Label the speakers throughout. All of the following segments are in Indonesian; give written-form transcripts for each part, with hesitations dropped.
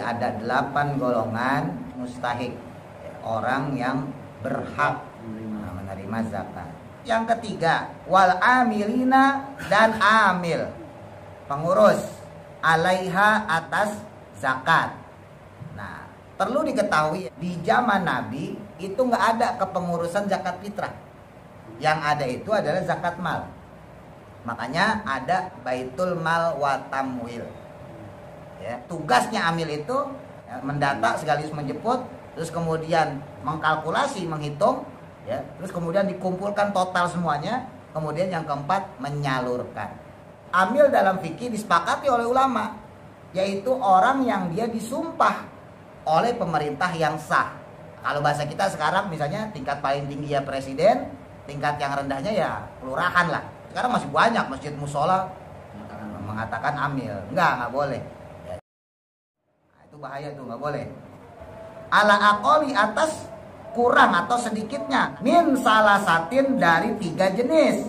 Speaker 1: ada 8 golongan mustahik, orang yang berhak menerima zakat. Yang ketiga, wal amilina, dan amil, pengurus, alaiha, atas zakat. Nah, perlu diketahui di zaman Nabi itu nggak ada kepengurusan zakat fitrah. Yang ada itu adalah zakat mal. Makanya ada baitul mal wa tamwil. Ya, tugasnya amil itu mendata sekaligus menjemput, terus kemudian mengkalkulasi, menghitung, ya, terus kemudian dikumpulkan total semuanya, kemudian yang keempat menyalurkan. Amil dalam fikih disepakati oleh ulama, yaitu orang yang dia disumpah oleh pemerintah yang sah. Kalau bahasa kita sekarang misalnya tingkat paling tinggi ya presiden, tingkat yang rendahnya ya kelurahan lah. Sekarang masih banyak masjid musola mengatakan amil, nggak boleh. Ya. Nah, itu bahaya tuh, nggak boleh. Ala aqoli, atas kurang atau sedikitnya, min salasatin, dari 3 jenis,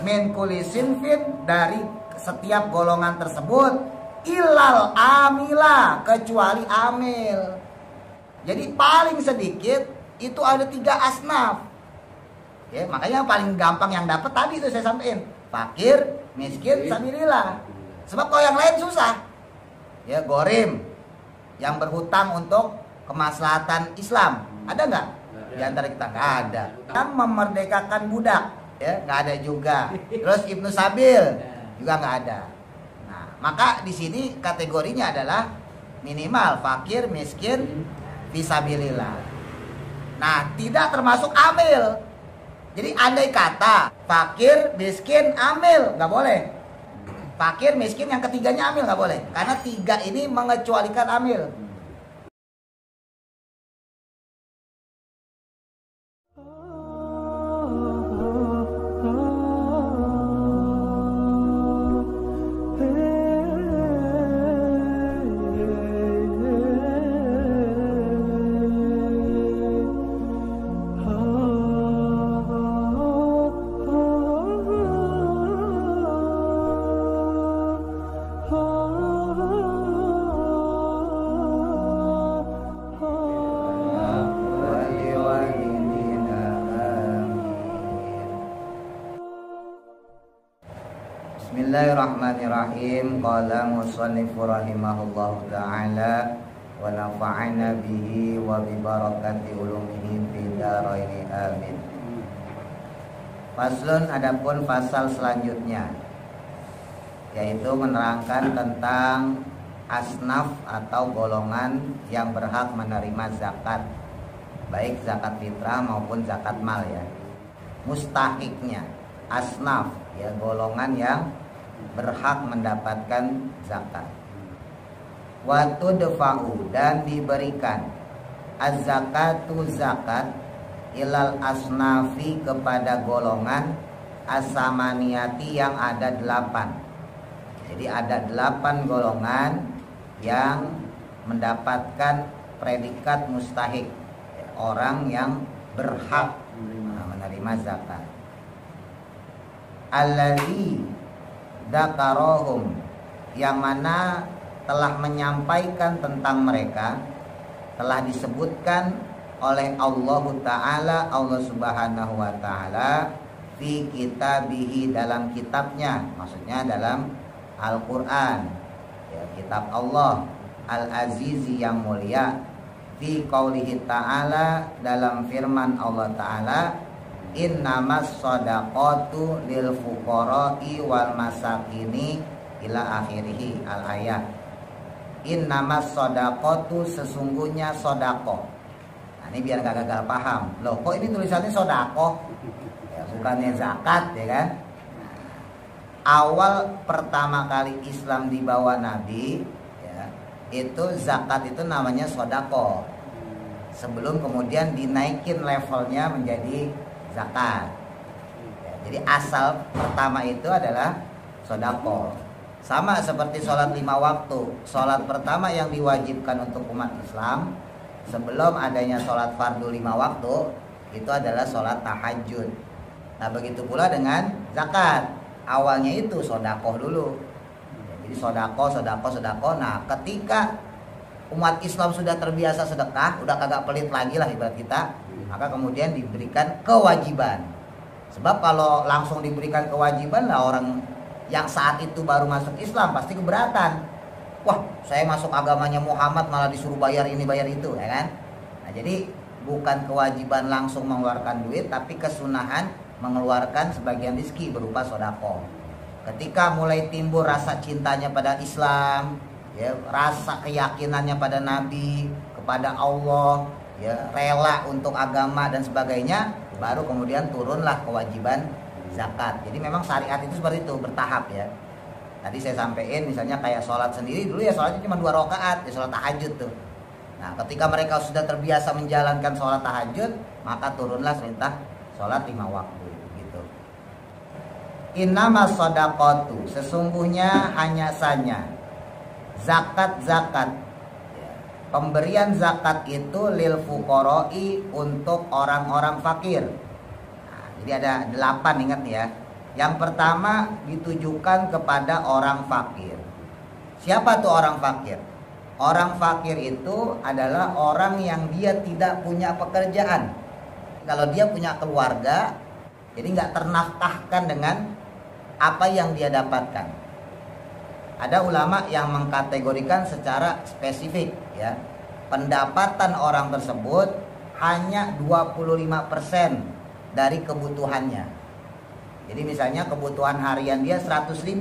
Speaker 1: min kulisin fin, dari setiap golongan tersebut, ilal amila, kecuali amil. Jadi paling sedikit itu ada 3 asnaf. Ya, makanya yang paling gampang yang dapat tadi itu saya sampaikan, fakir, miskin, sabilillah. Sebab kalau yang lain susah. Ya, gorim, yang berhutang untuk kemaslahatan Islam, ada nggak? Di antara kita nggak ada. Yang memerdekakan budak, ya nggak ada juga. Terus Ibnu Sabil juga nggak ada. Nah, maka di sini kategorinya adalah minimal fakir, miskin, fisabilillah. Nah, tidak termasuk amil. Jadi andai kata fakir, miskin, amil, nggak boleh. Fakir, miskin, yang ketiganya amil nggak boleh. Karena 3 ini mengecualikan amil. Bismillahirrahmanirrahim. Qala musannifu rahimahullahu ta'ala wa nafa'ana bihi wa bi barakati ulumihi fid dharain amin. Faslun, adapun pasal selanjutnya, yaitu menerangkan tentang asnaf atau golongan yang berhak menerima zakat, baik zakat fitrah maupun zakat mal, ya. Mustahiknya, asnaf, ya, golongan yang berhak mendapatkan zakat. Wa tudfa'u, dan diberikan az-zakatu, zakat, ilal asnafi, kepada golongan as-samaniyati, yang ada 8. Jadi ada 8 golongan yang mendapatkan predikat mustahik, orang yang berhak menerima zakat. Allazi dzakarohum, yang mana telah menyampaikan tentang mereka, telah disebutkan oleh Allah Ta'ala, Allah Subhanahu wa Ta'ala, fi kitabihi, dalam kitabnya, maksudnya dalam Al-Quran, ya, kitab Allah Al-Azizi, yang mulia, fi qaulihi ta'ala, dalam firman Allah Ta'ala, innamas shadaqatu lil fuqara'i wal masakini, ila akhirih al-ayat. Innamas shadaqatu, sesungguhnya sodako. Nah, ini biar gak gagal paham. Loh, kok ini tulisannya sodako? Ya, bukannya zakat, ya kan? Awal pertama kali Islam dibawa Nabi, ya, itu zakat itu namanya sodako. Sebelum kemudian dinaikin levelnya menjadi zakat. Ya, jadi asal pertama itu adalah sodako. Sama seperti sholat 5 waktu. Sholat pertama yang diwajibkan untuk umat Islam sebelum adanya sholat fardu 5 waktu, itu adalah sholat tahajud. Nah, begitu pula dengan zakat. Awalnya itu sodakoh dulu. Ya, jadi sodako. Nah, ketika umat Islam sudah terbiasa sedekah, udah kagak pelit lagi lah ibarat kita, maka kemudian diberikan kewajiban. Sebab kalau langsung diberikan kewajiban lah, orang yang saat itu baru masuk Islam pasti keberatan. Wah, saya masuk agamanya Muhammad malah disuruh bayar ini bayar itu, ya kan? Nah, jadi bukan kewajiban langsung mengeluarkan duit, tapi kesunahan mengeluarkan sebagian rezeki berupa sedekah. Ketika mulai timbul rasa cintanya pada Islam, ya, rasa keyakinannya pada Nabi, kepada Allah, ya, rela untuk agama dan sebagainya, baru kemudian turunlah kewajiban zakat. Jadi memang syariat itu seperti itu, bertahap ya. Tadi saya sampaikan misalnya kayak sholat sendiri, dulu ya sholatnya cuma 2 rakaat, ya sholat tahajud tuh. Nah, ketika mereka sudah terbiasa menjalankan sholat tahajud, maka turunlah perintah sholat 5 waktu gitu. Innamas shadaqatu, sesungguhnya hanya saja zakat, pemberian zakat itu lil fuqara'i, untuk orang-orang fakir. Nah, jadi ada 8, ingat ya. Yang pertama ditujukan kepada orang fakir. Siapa tuh orang fakir? Orang fakir itu adalah orang yang dia tidak punya pekerjaan. Kalau dia punya keluarga, jadi nggak ternafkahkan dengan apa yang dia dapatkan. Ada ulama yang mengkategorikan secara spesifik ya. Pendapatan orang tersebut hanya 25% dari kebutuhannya. Jadi misalnya kebutuhan harian dia 100.000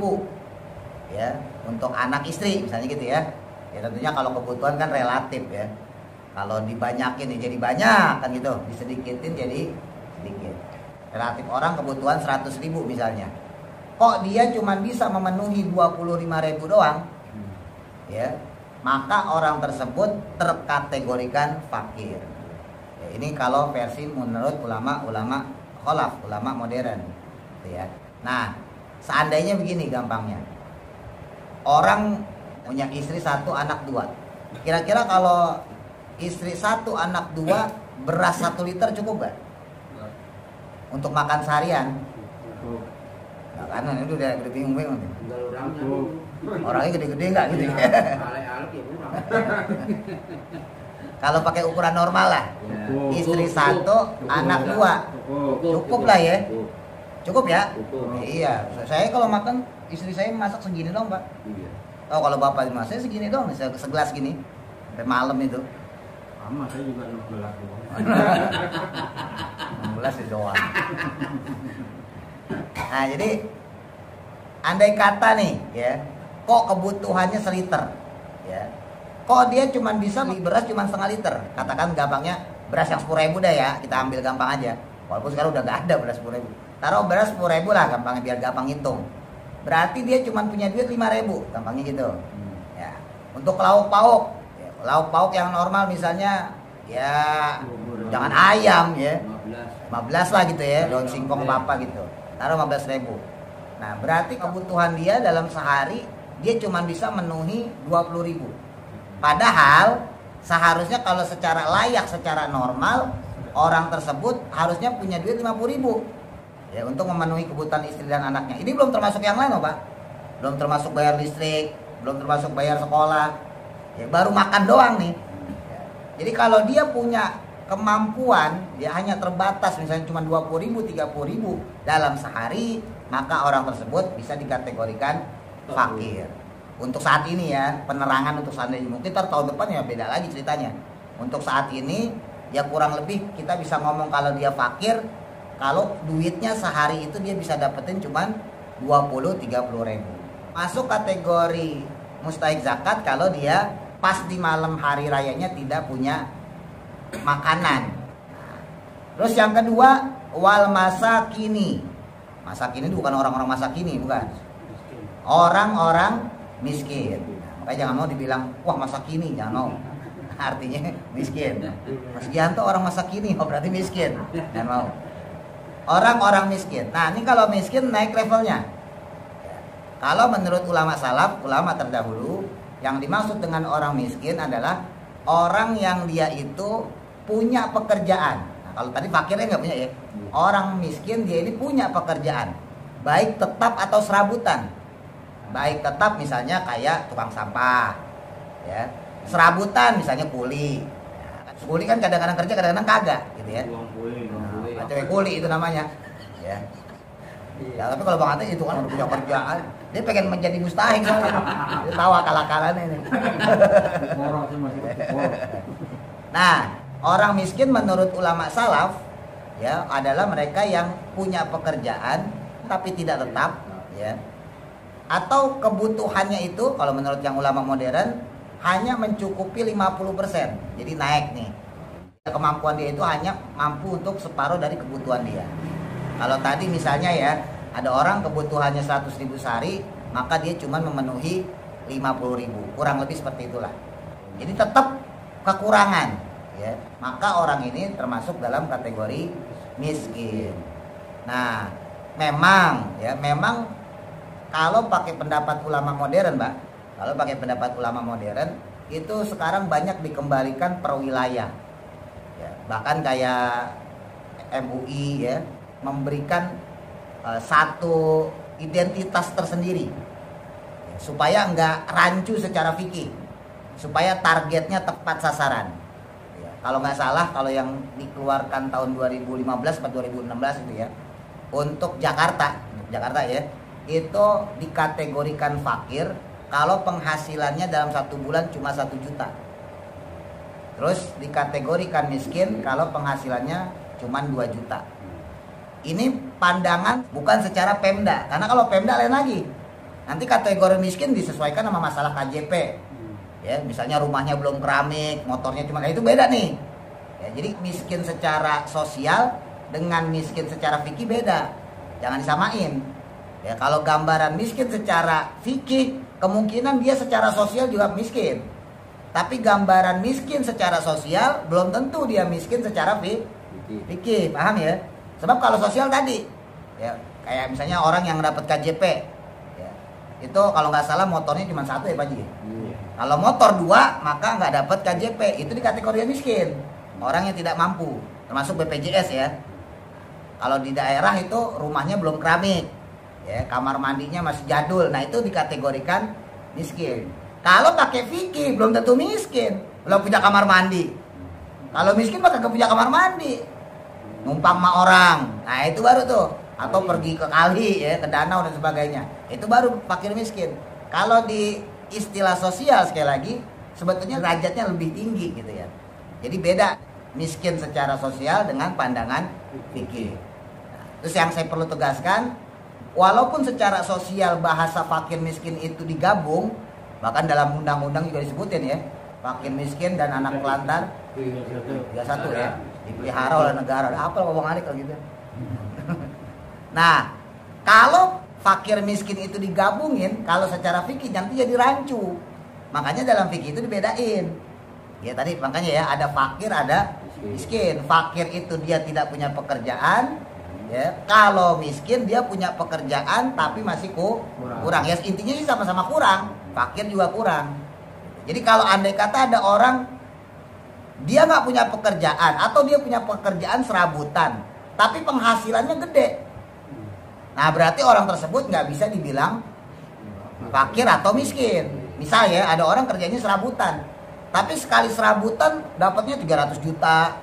Speaker 1: ya, untuk anak istri misalnya gitu ya. Ya tentunya kalau kebutuhan kan relatif ya. Kalau dibanyakin ya jadi banyak kan gitu, disedikitin jadi sedikit. Relatif orang kebutuhan 100.000 misalnya. Kok dia cuma bisa memenuhi 25.000 doang? Ya, maka orang tersebut terkategorikan fakir. Ya, ini kalau versi menurut ulama khalaf, ulama modern. Ya. Nah, seandainya begini gampangnya, orang punya istri 1, anak 2. Kira-kira kalau istri 1, anak 2, beras 1 liter cukup gak? Untuk makan seharian? Nah, kan itu udah bingung-bingung. Orangnya gede-gede nggak gitu? Kalau pakai ukuran normal lah, istri 1, anak 2, cukup lah ya. Cukup ya? Iya. Saya kalau makan, istri saya masak segini dong, Pak. Iya. Oh, kalau bapak masak saya segini dong, segelas gini. Sampai malam itu.
Speaker 2: Sama, saya juga 16 doang.
Speaker 1: 16 ya doang. Nah, jadi andai kata nih, ya, kok kebutuhannya seliter, ya. Kok dia cuma bisa beli beras cuma setengah liter. Katakan gampangnya beras yang 10.000 dah ya, kita ambil gampang aja. Walaupun sekarang udah gak ada beras 10.000. Taruh beras 10.000 lah gampangnya biar gampang hitung. Berarti dia cuma punya duit 5.000, gampangnya gitu. Ya. Untuk lauk pauk, ya, lauk pauk yang normal misalnya ya jangan ayam ya. 15 lah gitu ya, daun singkong apa gitu. Taruh 15.000. Nah, berarti kebutuhan dia dalam sehari dia cuma bisa memenuhi 20.000. Padahal seharusnya kalau secara layak, secara normal, orang tersebut harusnya punya duit 50.000 ya, untuk memenuhi kebutuhan istri dan anaknya. Ini belum termasuk yang lain loh, Pak. Belum termasuk bayar listrik, belum termasuk bayar sekolah. Ya, baru makan doang nih. Ya. Jadi kalau dia punya kemampuan, dia hanya terbatas misalnya cuma 20.000, 30.000 dalam sehari, maka orang tersebut bisa dikategorikan fakir. Untuk saat ini ya, penerangan untuk seandainya, mungkin tahun depan ya beda lagi ceritanya. Untuk saat ini ya kurang lebih kita bisa ngomong kalau dia fakir kalau duitnya sehari itu dia bisa dapetin cuman 20-30.000. Masuk kategori mustahik zakat kalau dia pas di malam hari rayanya tidak punya makanan. Terus yang kedua, wal masakini. Masakini itu bukan orang-orang masakini, bukan. Orang-orang miskin. Makanya jangan mau dibilang wah masakini, jangan mau. Artinya miskin. Mas Gianto orang masakini, oh berarti miskin. Jangan mau. Orang-orang miskin. Nah, ini kalau miskin naik levelnya. Kalau menurut ulama salaf, ulama terdahulu, yang dimaksud dengan orang miskin adalah orang yang dia itu punya pekerjaan. Nah, kalau tadi fakirnya nggak punya ya. Orang miskin dia ini punya pekerjaan, baik tetap atau serabutan. Baik tetap misalnya kayak tukang sampah, ya. Serabutan misalnya kuli. Kuli kan kadang-kadang kerja, kadang-kadang kagak, gitu ya. Cewek kuli itu namanya. Ya. Ya, tapi kalau Bang Ate itu kan udah punya kerjaan, dia pengen menjadi mustahik soalnya. Dia tahu akal-akalannya ini. Nah, orang miskin menurut ulama salaf ya adalah mereka yang punya pekerjaan tapi tidak tetap, ya. Atau kebutuhannya itu kalau menurut yang ulama modern hanya mencukupi 50%. Jadi naik nih. Kemampuan dia itu hanya mampu untuk separuh dari kebutuhan dia. Kalau tadi misalnya ya, ada orang kebutuhannya 100.000 sehari, maka dia cuma memenuhi 50.000. Kurang lebih seperti itulah. Jadi tetap kekurangan, ya. Maka orang ini termasuk dalam kategori miskin. Nah, memang kalau pakai pendapat ulama modern, Mbak, kalau pakai pendapat ulama modern itu sekarang banyak dikembalikan per wilayah. Ya, bahkan kayak MUI ya memberikan satu identitas tersendiri supaya enggak rancu secara fikih, supaya targetnya tepat sasaran. Ya, kalau nggak salah, kalau yang dikeluarkan tahun 2015 atau 2016 itu ya, untuk Jakarta ya, itu dikategorikan fakir kalau penghasilannya dalam 1 bulan cuma 1 juta. Terus dikategorikan miskin kalau penghasilannya cuma 2 juta. Ini pandangan bukan secara Pemda, karena kalau Pemda lain lagi. Nanti kategori miskin disesuaikan sama masalah KJP. Ya, misalnya rumahnya belum keramik, motornya cuma itu beda nih. Ya, jadi miskin secara sosial dengan miskin secara fikih beda. Jangan disamain. Ya, kalau gambaran miskin secara fikih, kemungkinan dia secara sosial juga miskin. Tapi gambaran miskin secara sosial belum tentu dia miskin secara fikih, paham ya? Sebab kalau sosial tadi, ya kayak misalnya orang yang dapat KJP, ya, itu kalau nggak salah motornya cuma 1 ya Pak Ji. Kalau motor 2 maka nggak dapat KJP, itu di kategori miskin, orang yang tidak mampu, termasuk BPJS ya. Kalau di daerah itu rumahnya belum keramik, ya kamar mandinya masih jadul, nah itu dikategorikan miskin. Kalau pakai fikih belum tentu miskin, belum punya kamar mandi. Kalau miskin maka gak punya kamar mandi, numpang sama orang, nah itu baru tuh. Atau pergi ke kali ya, ke danau dan sebagainya, itu baru fakir miskin. Kalau di istilah sosial sekali lagi sebetulnya derajatnya lebih tinggi gitu ya. Jadi beda miskin secara sosial dengan pandangan fikih. Nah, terus yang saya perlu tegaskan, walaupun secara sosial bahasa fakir miskin itu digabung, bahkan dalam undang-undang juga disebutin ya, fakir miskin dan anak pelantar 31 ya, dipelihara oleh negara. Apa ngomong adik kalau gitu. Nah, kalau fakir miskin itu digabungin, kalau secara fikih nanti jadi rancu. Makanya dalam fikih itu dibedain. Ya tadi makanya ya, ada fakir, ada miskin. Fakir itu dia tidak punya pekerjaan, ya. Kalau miskin dia punya pekerjaan tapi masih kurang. Ya intinya sih sama-sama kurang. Fakir juga kurang. Jadi kalau andai kata ada orang dia nggak punya pekerjaan atau dia punya pekerjaan serabutan, tapi penghasilannya gede, nah berarti orang tersebut nggak bisa dibilang fakir atau miskin. Misal ya, ada orang kerjanya serabutan, tapi sekali serabutan dapatnya 300 juta,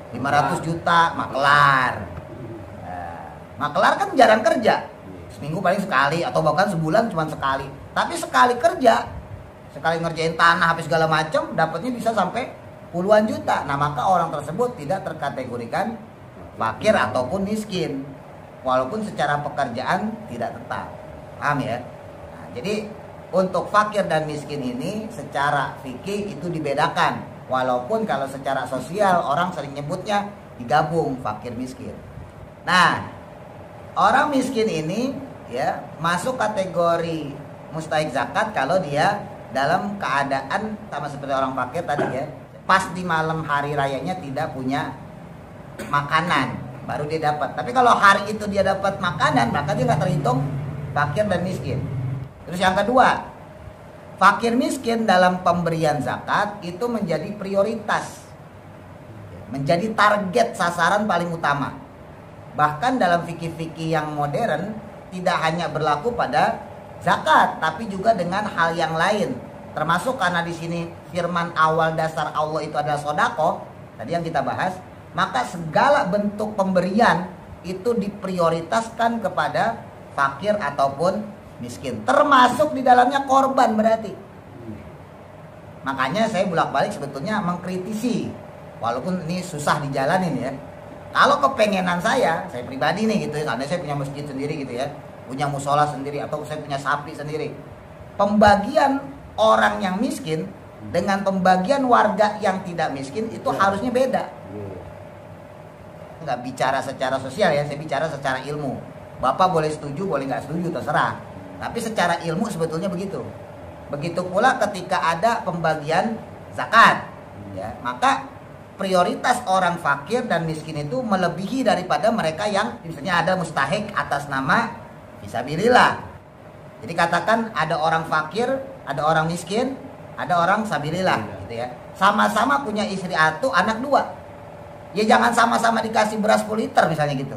Speaker 1: 500 juta, makelar. Makelar kan jarang kerja, seminggu paling sekali atau bahkan sebulan cuma sekali. Tapi sekali kerja, sekali ngerjain tanah habis segala macam, dapatnya bisa sampai puluhan juta. Nah maka orang tersebut tidak terkategorikan fakir ataupun miskin, walaupun secara pekerjaan tidak tetap. Paham ya? Nah, jadi untuk fakir dan miskin ini secara fikih itu dibedakan, walaupun kalau secara sosial orang sering nyebutnya digabung fakir miskin. Nah, orang miskin ini ya masuk kategori mustahik zakat kalau dia dalam keadaan sama seperti orang fakir tadi ya, pas di malam hari rayanya tidak punya makanan, baru dia dapat. Tapi kalau hari itu dia dapat makanan, maka dia nggak terhitung fakir dan miskin. Terus yang kedua, fakir miskin dalam pemberian zakat itu menjadi prioritas, menjadi target sasaran paling utama. Bahkan dalam fikih-fikih yang modern tidak hanya berlaku pada zakat, tapi juga dengan hal yang lain. Termasuk karena di sini firman awal dasar Allah itu adalah sodako, tadi yang kita bahas, maka segala bentuk pemberian itu diprioritaskan kepada fakir ataupun miskin, termasuk di dalamnya korban berarti. Makanya saya bolak-balik sebetulnya mengkritisi, walaupun ini susah dijalanin ya. Kalau kepengenan saya pribadi nih gitu ya, karena saya punya masjid sendiri gitu ya, punya musola sendiri atau saya punya sapi sendiri. Pembagian orang yang miskin dengan pembagian warga yang tidak miskin itu harusnya beda. Nggak bicara secara sosial ya, saya bicara secara ilmu. Bapak boleh setuju, boleh nggak setuju, terserah. Tapi secara ilmu sebetulnya begitu. Begitu pula ketika ada pembagian zakat, ya, maka prioritas orang fakir dan miskin itu melebihi daripada mereka yang misalnya ada mustahik atas nama fisabilillah. Jadi katakan ada orang fakir, ada orang miskin, ada orang sabilillah gitu ya. Sama-sama punya istri satu, anak dua. Ya jangan sama-sama dikasih beras 10 liter misalnya gitu.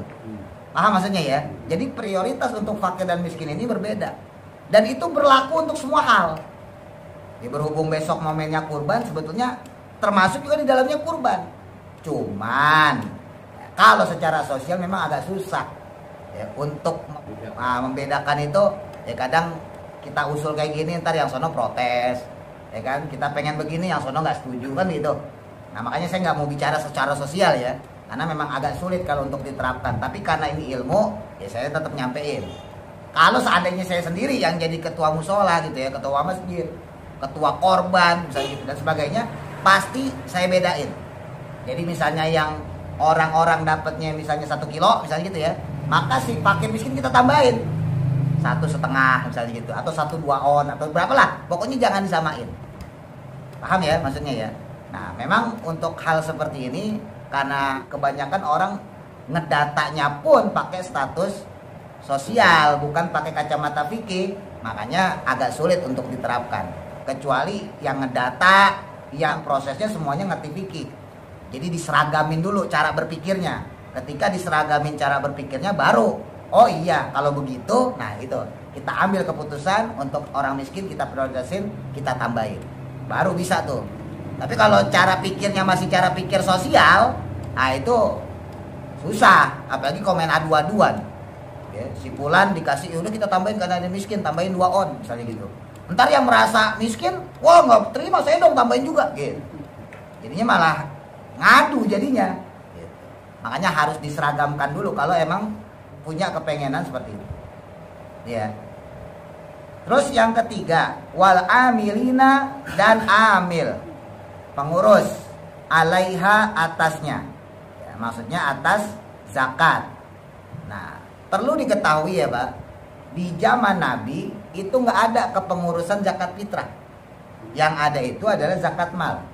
Speaker 1: Paham maksudnya ya? Jadi prioritas untuk fakir dan miskin ini berbeda. Dan itu berlaku untuk semua hal. Ya, berhubung besok momennya kurban, sebetulnya termasuk juga di dalamnya kurban. Cuman kalau secara sosial memang agak susah ya, untuk membedakan itu. Ya kadang kita usul kayak gini, ntar yang sono protes, ya kan? Kita pengen begini, yang sono nggak setuju kan gitu. Nah makanya saya nggak mau bicara secara sosial ya, karena memang agak sulit kalau untuk diterapkan. Tapi karena ini ilmu, ya saya tetap nyampein. Kalau seandainya saya sendiri yang jadi ketua musola gitu ya, ketua masjid, ketua korban misalnya gitu dan sebagainya, pasti saya bedain. Jadi misalnya yang orang-orang dapatnya misalnya 1 kilo misalnya gitu ya, maka si fakir miskin kita tambahin 1,5 misalnya gitu, atau 1-2 on atau berapa lah, pokoknya jangan disamain. Paham ya maksudnya ya? Nah memang untuk hal seperti ini karena kebanyakan orang ngedatanya pun pakai status sosial, bukan pakai kacamata fikih, makanya agak sulit untuk diterapkan. Kecuali yang ngedata, yang prosesnya semuanya ngerti fikih. Jadi diseragamin dulu cara berpikirnya. Ketika diseragamin cara berpikirnya baru, oh iya kalau begitu, nah itu kita ambil keputusan untuk orang miskin kita prioritasin, kita tambahin. Baru bisa tuh. Tapi kalau cara pikirnya masih cara pikir sosial, nah itu susah. Apalagi komen adu-aduan. Ya, si Fulan dikasih, udah kita tambahin karena dia miskin, tambahin 2 on misalnya gitu. Ntar yang merasa miskin, wah nggak terima saya dong tambahin juga gitu. Jadinya malah ngadu jadinya gitu. Makanya harus diseragamkan dulu kalau emang punya kepengenan seperti itu ya. Terus yang ketiga, wal amilina, dan amil, pengurus, alaiha, atasnya ya, maksudnya atas zakat. Nah perlu diketahui ya Pak, di zaman Nabi itu nggak ada kepengurusan zakat fitrah. Yang ada itu adalah zakat mal.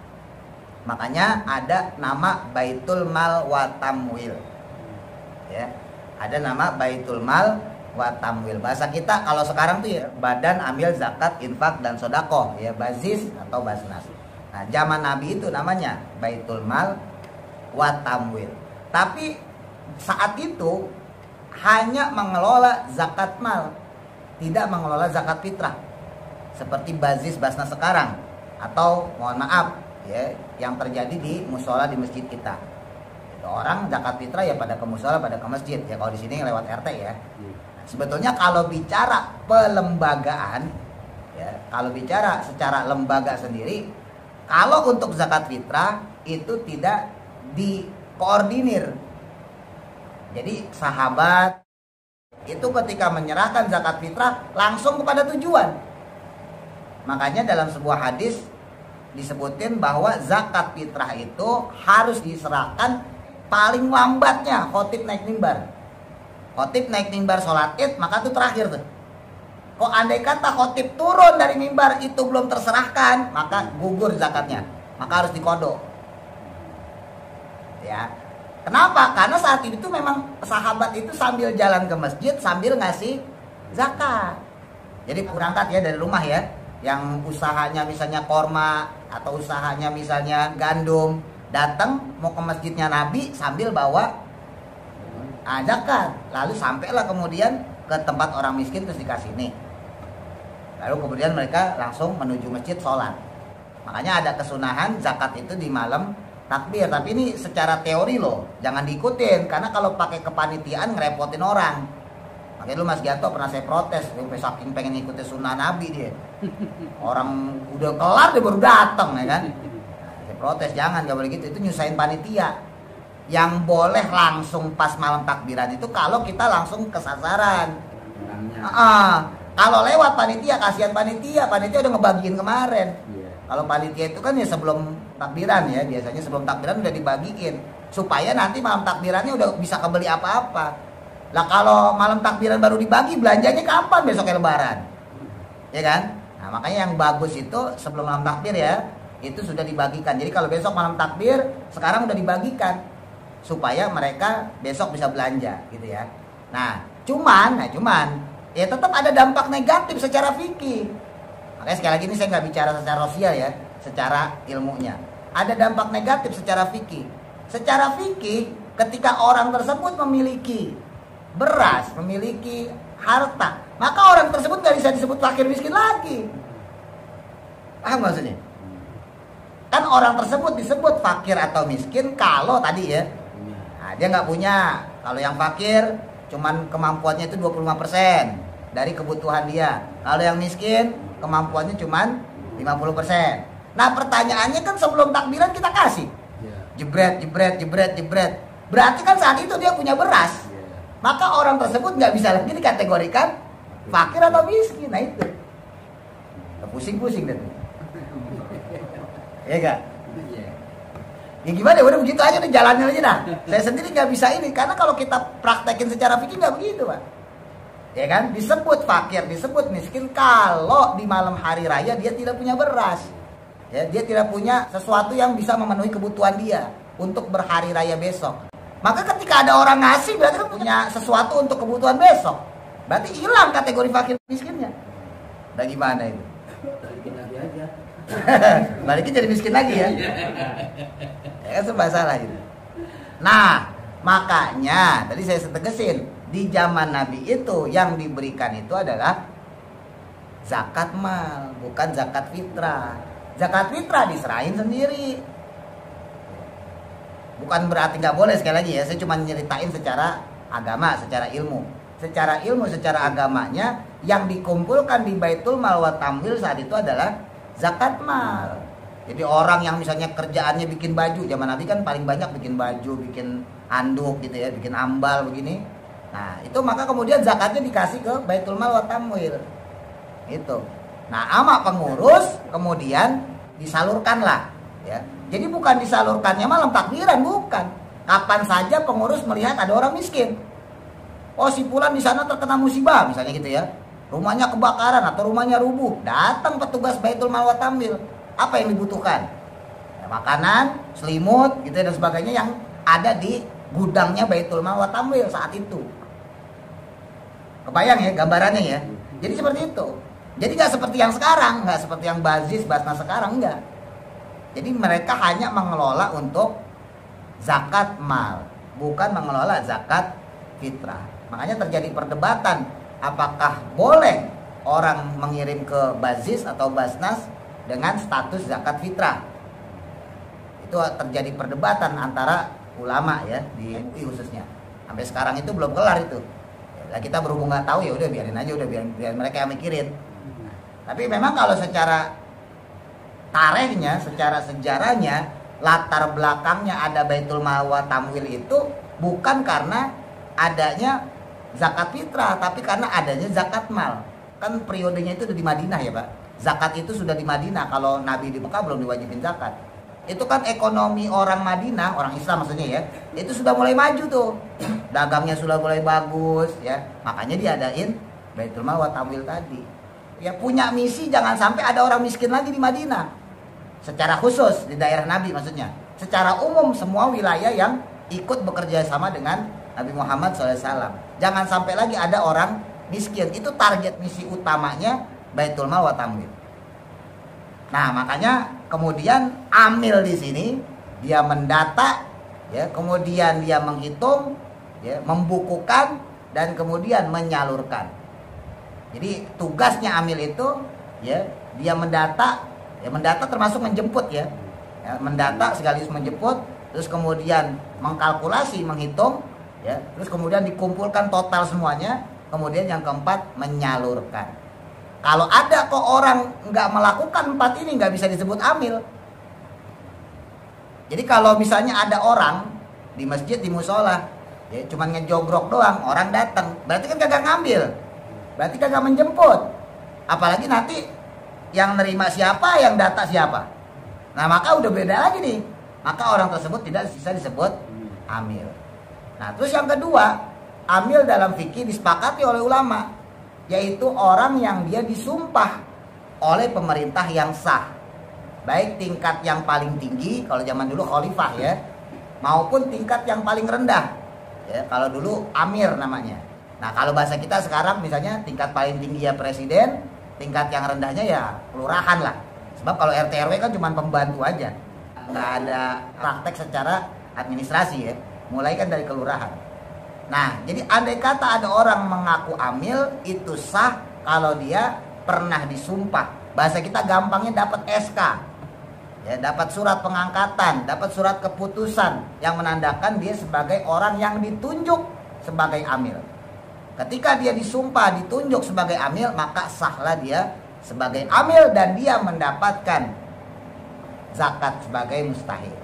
Speaker 1: Makanya ada nama Baitul Mal wa Tamwil. Ya, ada nama Baitul Mal wa Tamwil. Bahasa kita kalau sekarang tuh ya Badan Amil Zakat, Infak dan Sodakoh, ya Bazis atau Basnas. Nah, zaman Nabi itu namanya Baitul Mal wa Tamwil. Tapi saat itu hanya mengelola zakat mal, tidak mengelola zakat fitrah seperti Bazis Basnas sekarang, atau mohon maaf ya yang terjadi di musola di masjid kita. Itu orang zakat fitrah ya pada ke musola, pada ke masjid ya, kalau di sini lewat RT ya. Nah, sebetulnya kalau bicara pelembagaan ya, kalau bicara secara lembaga sendiri, kalau untuk zakat fitrah itu tidak dikoordinir. Jadi sahabat itu ketika menyerahkan zakat fitrah langsung kepada tujuan. Makanya dalam sebuah hadis disebutin bahwa zakat fitrah itu harus diserahkan paling lambatnya khotib naik mimbar. Khotib naik mimbar sholat id, maka itu terakhir tuh. Kok andai kata khotib turun dari mimbar itu belum terserahkan, maka gugur zakatnya, maka harus dikodok. Ya. Kenapa? Karena saat itu memang sahabat itu sambil jalan ke masjid sambil ngasih zakat. Jadi berangkat ya dari rumah ya, yang usahanya misalnya korma atau usahanya misalnya gandum, datang mau ke masjidnya Nabi sambil bawa zakat. Lalu sampailah kemudian ke tempat orang miskin terus dikasih nih. Lalu kemudian mereka langsung menuju masjid sholat. Makanya ada kesunahan zakat itu di malam takbir. Tapi ini secara teori loh, jangan diikutin. Karena kalau pakai kepanitiaan ngerepotin orang. Makanya dulu Mas Gianto pernah saya protes, saking pengen ikutin sunnah Nabi dia. Orang udah kelar dia baru datang, ya kan? Nah, saya protes, jangan, gak boleh gitu. Itu nyusahin panitia. Yang boleh langsung pas malam takbiran itu kalau kita langsung kesasaran. Kalau lewat panitia, kasihan panitia udah ngebagiin kemarin. Kalau panitia itu kan ya sebelum takbiran ya, biasanya sebelum takbiran udah dibagiin supaya nanti malam takbirannya udah bisa kebeli apa-apa. Lah kalau malam takbiran baru dibagi, belanjanya kapan besoknya lebaran? Ya kan? Nah, makanya yang bagus itu sebelum malam takbir ya, itu sudah dibagikan. Jadi kalau besok malam takbir, sekarang udah dibagikan supaya mereka besok bisa belanja gitu ya. Nah, cuman ya tetap ada dampak negatif secara fikih. Makanya sekali lagi ini saya nggak bicara secara sosial ya, secara ilmunya. Ada dampak negatif secara fikih. Secara fikih, ketika orang tersebut memiliki beras, memiliki harta, maka orang tersebut nggak bisa disebut fakir miskin lagi. Paham maksudnya? Kan orang tersebut disebut fakir atau miskin kalau tadi ya, nah, dia nggak punya. Kalau yang fakir cuman kemampuannya itu 25% dari kebutuhan dia. Kalau yang miskin kemampuannya cuman 50%. Nah pertanyaannya kan sebelum takbiran kita kasih jebret. Berarti kan saat itu dia punya beras. Maka orang tersebut nggak bisa lagi dikategorikan fakir atau miskin. Nah itu pusing-pusing deh. Ya gak? Ya gimana? Udah begitu aja deh, jalannya aja dah. Saya sendiri nggak bisa ini karena kalau kita praktekin secara fikih nggak begitu, Pak. Ya kan? Disebut fakir, disebut miskin kalau di malam hari raya dia tidak punya beras. Ya, dia tidak punya sesuatu yang bisa memenuhi kebutuhan dia untuk berhari raya besok. Maka ketika ada orang ngasih berarti kan punya sesuatu untuk kebutuhan besok. Berarti hilang kategori fakir miskinnya. Nah gimana itu?
Speaker 2: Balikin lagi aja.
Speaker 1: Balikin jadi miskin lagi ya. Ya kan serba salah itu. Nah, makanya tadi saya tegesin, di zaman Nabi itu yang diberikan itu adalah zakat mal, bukan zakat fitrah. Zakat fitrah diserahin sendiri. Bukan berarti nggak boleh, sekali lagi ya, saya cuma nyeritain secara agama, secara ilmu. Secara ilmu, secara agamanya yang dikumpulkan di Baitul Mal wa Tamwil saat itu adalah zakat mal. Jadi orang yang misalnya kerjaannya bikin baju, zaman Nabi kan paling banyak bikin baju, bikin handuk gitu ya, bikin ambal begini. Nah, itu maka kemudian zakatnya dikasih ke Baitul Mal wa Tamwil. Itu. Nah, sama pengurus kemudian disalurkanlah ya. Jadi bukan disalurkannya malam takbiran, bukan. Kapan saja pengurus melihat ada orang miskin. Oh, si fulan di sana terkena musibah misalnya gitu ya. Rumahnya kebakaran atau rumahnya rubuh, datang petugas Baitul Mal wa Tamwil. Apa yang dibutuhkan? Ya, makanan, selimut gitu dan sebagainya yang ada di gudangnya Baitul Mal wa Tamwil saat itu. Kebayang ya gambarannya ya. Jadi seperti itu. Jadi nggak seperti yang sekarang, nggak seperti yang Bazis, Basnas sekarang, enggak. Jadi mereka hanya mengelola untuk zakat mal, bukan mengelola zakat fitrah. Makanya terjadi perdebatan, apakah boleh orang mengirim ke Bazis atau Basnas dengan status zakat fitrah. Itu terjadi perdebatan antara ulama ya di MUI khususnya. Sampai sekarang itu belum kelar itu. Nah, kita berhubung nggak tahu ya udah biarin aja, udah biar mereka yang mikirin. Tapi memang kalau secara tarikhnya, secara sejarahnya, latar belakangnya ada Baitul Mal wa Tamwil itu bukan karena adanya zakat fitrah, tapi karena adanya zakat mal. Kan periodenya itu udah di Madinah ya Pak. Zakat itu sudah di Madinah. Kalau Nabi di Mekah belum diwajibin zakat. Itu kan ekonomi orang Madinah, orang Islam maksudnya ya, itu sudah mulai maju tuh. Dagangnya sudah mulai bagus ya. Makanya diadain Baitul Mal wa Tamwil tadi. Ya punya misi jangan sampai ada orang miskin lagi di Madinah. Secara khusus di daerah Nabi maksudnya. Secara umum semua wilayah yang ikut bekerja sama dengan Nabi Muhammad SAW. Jangan sampai lagi ada orang miskin. Itu target misi utamanya Baitul Mal wa Tamwil. Nah makanya kemudian amil di sini dia mendata, ya, kemudian dia menghitung, ya, membukukan dan kemudian menyalurkan. Jadi tugasnya amil itu ya dia mendata, ya mendata termasuk menjemput ya. Mendata sekaligus menjemput, terus kemudian mengkalkulasi, menghitung, ya, terus kemudian dikumpulkan total semuanya, kemudian yang keempat menyalurkan. Kalau ada kok orang nggak melakukan 4 ini nggak bisa disebut amil. Jadi kalau misalnya ada orang di masjid, di musola, ya cuman ngejogrok doang, orang datang, berarti kan kagak ngambil, berarti kagak menjemput. Apalagi nanti yang nerima siapa, yang data siapa. Nah maka udah beda lagi nih, maka orang tersebut tidak bisa disebut amil. Nah terus yang kedua, amil dalam fikih disepakati oleh ulama, yaitu orang yang dia disumpah oleh pemerintah yang sah, baik tingkat yang paling tinggi kalau zaman dulu khalifah ya, maupun tingkat yang paling rendah ya, kalau dulu amir namanya. Nah kalau bahasa kita sekarang misalnya tingkat paling tinggi ya presiden, tingkat yang rendahnya ya kelurahan lah. Sebab kalau RT RW kan cuma pembantu aja, nggak ada praktek secara administrasi ya, mulai kan dari kelurahan. Nah jadi andai kata ada orang mengaku amil, itu sah kalau dia pernah disumpah. Bahasa kita gampangnya dapat SK ya, dapat surat pengangkatan, dapat surat keputusan yang menandakan dia sebagai orang yang ditunjuk sebagai amil. Ketika dia disumpah, ditunjuk sebagai amil, maka sahlah dia sebagai amil dan dia mendapatkan zakat sebagai mustahil.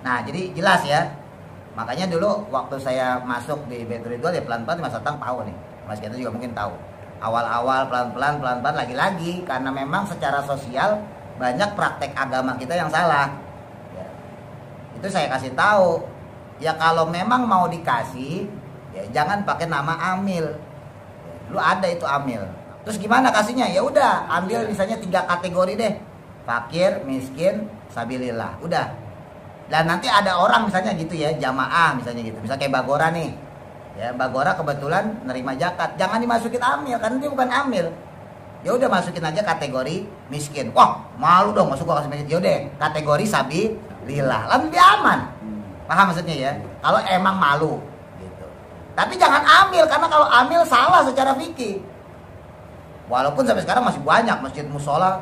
Speaker 1: Nah jadi jelas ya, makanya dulu waktu saya masuk di Baitul Ridwan ya pelan-pelan Mas Atang tahu nih, Mas kita juga mungkin tahu. Awal-awal pelan-pelan lagi-lagi karena memang secara sosial banyak praktek agama kita yang salah ya. Itu saya kasih tahu ya, kalau memang mau dikasih ya jangan pakai nama amil ya, lu ada itu amil. Terus gimana kasihnya? Ya udah ambil misalnya 3 kategori deh, fakir, miskin, sabilillah, udah. Dan nanti ada orang misalnya gitu ya, jamaah misalnya gitu, misalnya kayak Bagora nih ya, Bagora kebetulan nerima zakat, jangan dimasukin amil karena dia bukan amil. Ya udah masukin aja kategori miskin. Wah malu dong masuk gua kasih miskin. Ya udah kategori sabilillah, lebih aman. Paham maksudnya ya? Kalau emang malu gitu. Tapi jangan amil, karena kalau amil salah secara fikih. Walaupun sampai sekarang masih banyak masjid musola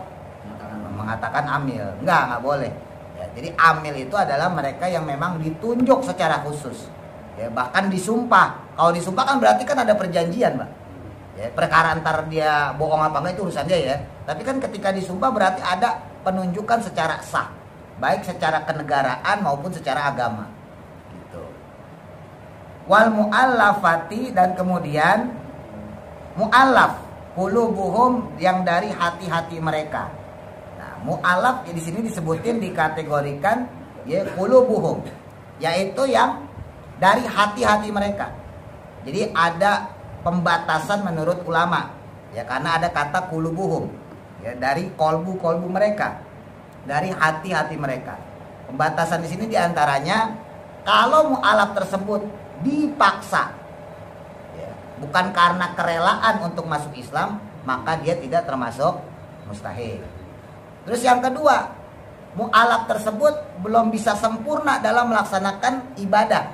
Speaker 1: mengatakan amil, nggak boleh. Ya, jadi amil itu adalah mereka yang memang ditunjuk secara khusus. Ya, bahkan disumpah. Kalau disumpah kan berarti kan ada perjanjian, Pak. Ya, perkara antar dia bohong apa enggak itu urusan dia ya. Tapi kan ketika disumpah berarti ada penunjukan secara sah, baik secara kenegaraan maupun secara agama. Gitu. Wal mu'allafati, dan kemudian mu'allaf qulubuhum, yang dari hati-hati mereka. Nah, mu'allaf ya di sini disebutin, dikategorikan ya qulubuhum, yaitu yang dari hati-hati mereka. Jadi ada pembatasan menurut ulama ya, karena ada kata qulubuhum ya, dari kolbu mereka, dari hati-hati mereka. Pembatasan di sini diantaranya kalau mu'allaf tersebut dipaksa ya, bukan karena kerelaan untuk masuk Islam, maka dia tidak termasuk mustahil. Terus yang kedua, mu'allaf tersebut belum bisa sempurna dalam melaksanakan ibadah,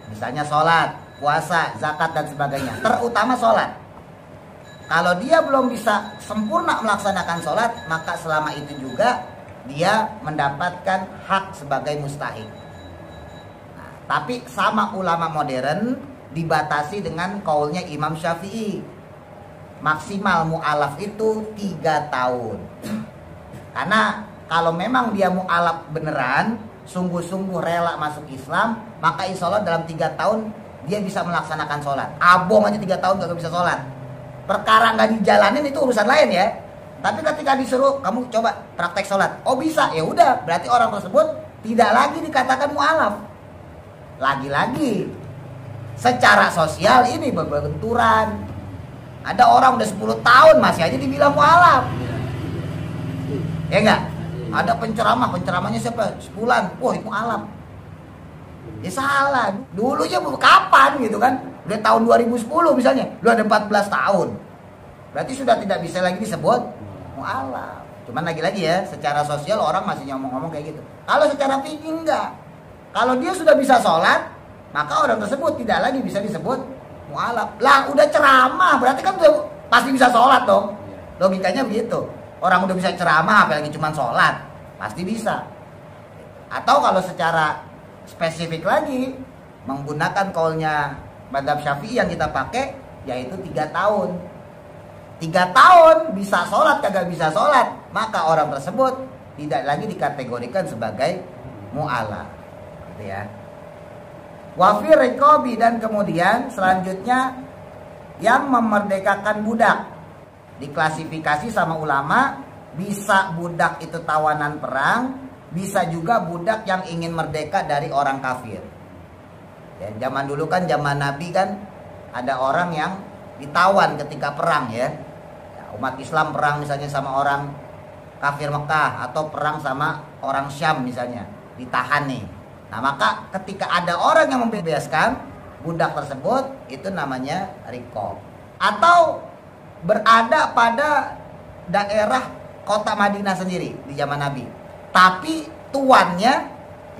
Speaker 1: misalnya sholat, puasa, zakat dan sebagainya, terutama sholat. Kalau dia belum bisa sempurna melaksanakan sholat, maka selama itu juga dia mendapatkan hak sebagai mustahil. Nah, tapi sama ulama modern dibatasi dengan kaulnya Imam Syafi'i, maksimal mu'alaf itu 3 tahun. Karena kalau memang dia mu'alaf beneran, sungguh-sungguh rela masuk Islam, maka insya Allah dalam 3 tahun dia bisa melaksanakan sholat. Abong aja 3 tahun gak bisa sholat. Perkara gak dijalanin itu urusan lain ya. Tapi ketika disuruh kamu coba praktek sholat, oh bisa, ya udah, berarti orang tersebut tidak lagi dikatakan mu'alaf. Lagi-lagi secara sosial ini berbenturan. Ada orang udah 10 tahun masih aja dibilang mu'alaf. Ya enggak? Ada penceramahnya siapa? Sebulan, wah itu mu'alaf. Ya salah, dulunya kapan gitu kan? Udah tahun 2010 misalnya, lu ada 14 tahun. Berarti sudah tidak bisa lagi disebut mu'alaf. Cuman lagi-lagi ya, secara sosial orang masih ngomong-ngomong kayak gitu. Kalau secara fikih enggak. Kalau dia sudah bisa sholat, maka orang tersebut tidak lagi bisa disebut mu'alaf. Lah udah ceramah, berarti kan pasti bisa sholat dong. Logikanya begitu. Orang udah bisa ceramah, apalagi cuma sholat, pasti bisa. Atau kalau secara spesifik lagi, menggunakan kaulnya mazhab Syafi'i yang kita pakai, yaitu 3 tahun. 3 tahun bisa sholat, kagak bisa sholat, maka orang tersebut tidak lagi dikategorikan sebagai mu'alla. Gitu ya. Wafir riqabi, dan kemudian selanjutnya yang memerdekakan budak. Diklasifikasi sama ulama, bisa budak itu tawanan perang, bisa juga budak yang ingin merdeka dari orang kafir. Ya, zaman dulu kan, zaman Nabi kan, ada orang yang ditawan ketika perang ya. Umat Islam perang misalnya sama orang kafir Mekah, atau perang sama orang Syam misalnya, ditahan nih. Nah maka ketika ada orang yang membebaskan budak tersebut, itu namanya riqab. Atau berada pada daerah kota Madinah sendiri di zaman Nabi, tapi tuannya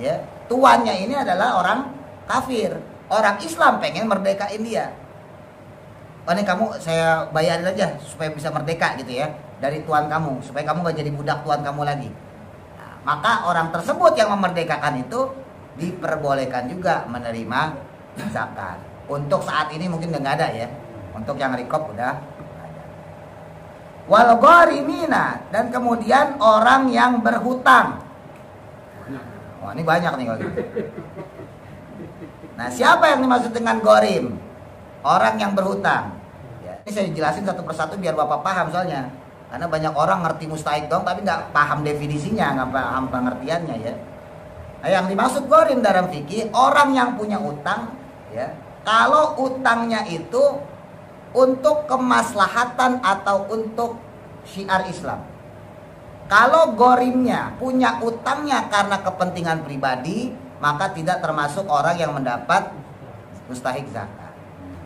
Speaker 1: ya, tuannya ini adalah orang kafir. Orang Islam pengen merdekain dia. Oh ini kamu saya bayarin aja supaya bisa merdeka gitu ya, dari tuan kamu, supaya kamu gak jadi budak tuan kamu lagi. Nah, maka orang tersebut yang memerdekakan itu diperbolehkan juga menerima zakat. Untuk saat ini mungkin udah gak ada ya. Untuk yang riqab udah ada. Wal gharimina, dan kemudian orang yang berhutang. Wah ini banyak nih kalau gitu. Nah siapa yang dimaksud dengan gharim? Orang yang berhutang. Ya, ini saya jelasin satu persatu biar Bapak paham soalnya. Karena banyak orang ngerti mustahik dong, tapi nggak paham definisinya, nggak paham pengertiannya ya. Nah, yang dimaksud gharim dalam fikih, orang yang punya utang, ya. Kalau utangnya itu untuk kemaslahatan atau untuk syiar Islam. Kalau gharimnya punya utangnya karena kepentingan pribadi, maka tidak termasuk orang yang mendapat mustahik zakat.